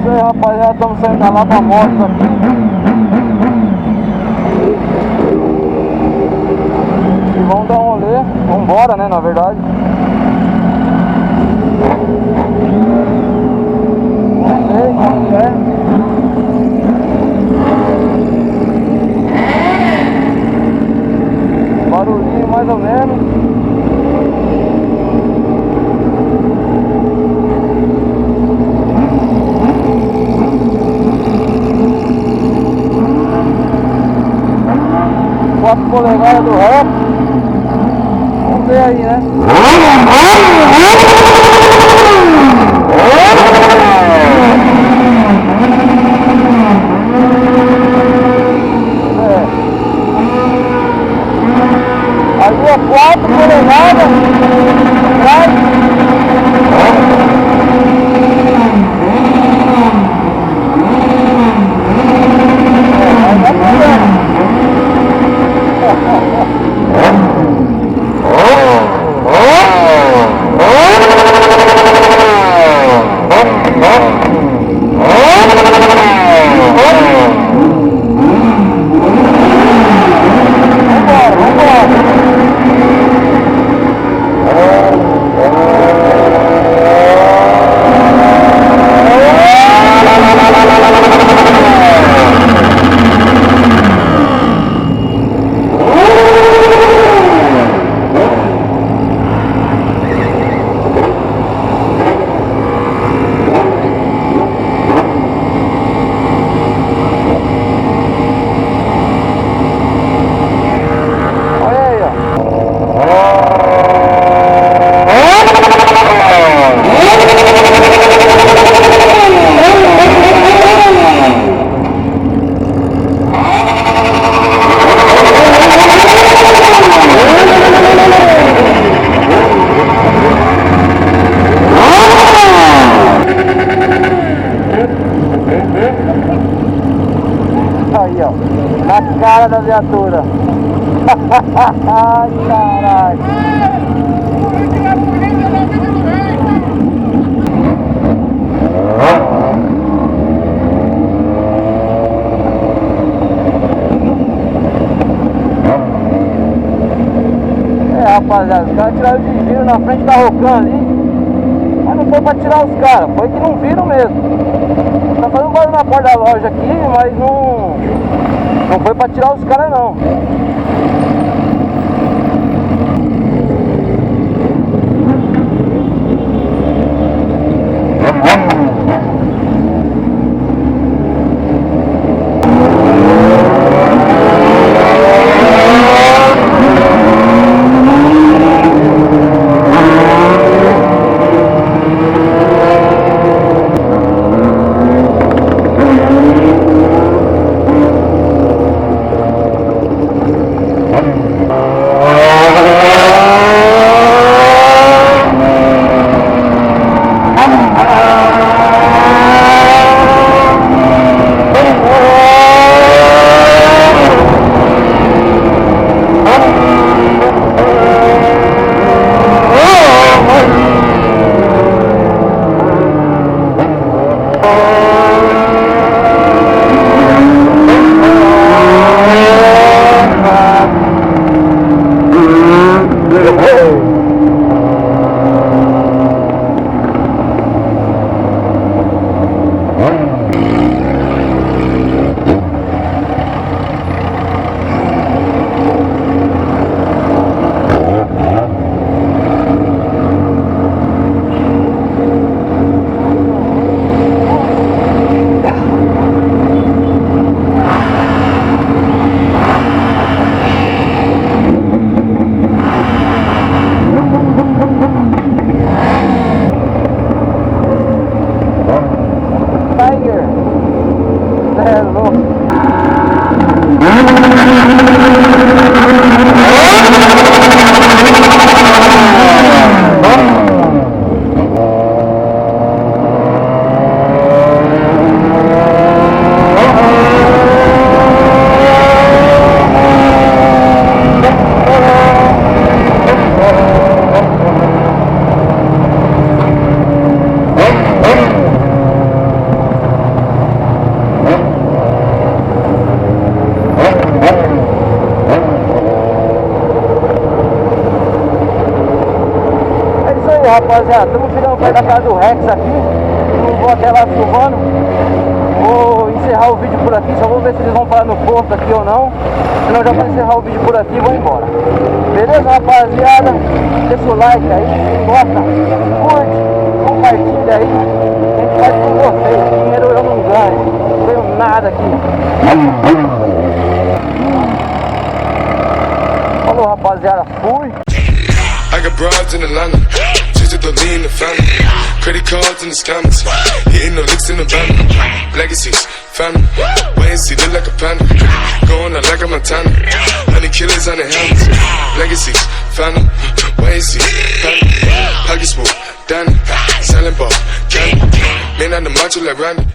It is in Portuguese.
isso aí, rapaziada, estamos saindo da Lava Motos aqui. E vamos dar um rolê, vamos embora, né, na verdade. Não sei como é. Barulhinho mais ou menos. Quatro polegadas do rap. Vamos ver aí, né? Ali é 4 polegadas. Aí, ó, na cara da viatura. Ai, caralho. Rapaziada, os caras tiraram de giro na frente da Rocan ali. Mas não foi pra tirar os caras, foi que não viram mesmo. Tá fazendo barulho na porta da loja aqui, mas não foi pra tirar os caras não. da casa do Rex aqui. Não vou até lá filmando. Vou encerrar o vídeo por aqui. Só vou ver se eles vão parar no posto aqui ou não. Senão já vou encerrar o vídeo por aqui e vou embora. Beleza, rapaziada? Deixa o like aí. Quem gosta, curte, compartilha aí. A gente faz com vocês. Dinheiro eu não ganho. Não ganho nada aqui. Falou, rapaziada. Fui. I got broads in Atlanta, just to lean the family. Credit cards in the scammers, hitting the licks in the van. Legacies, family, wait and see, look like a panda. Going out like a Montana, 100 killers on the hands. Legacies, family, wait and see, family. Pockets full, Danny, selling ball, candy. Man on the macho like Randy.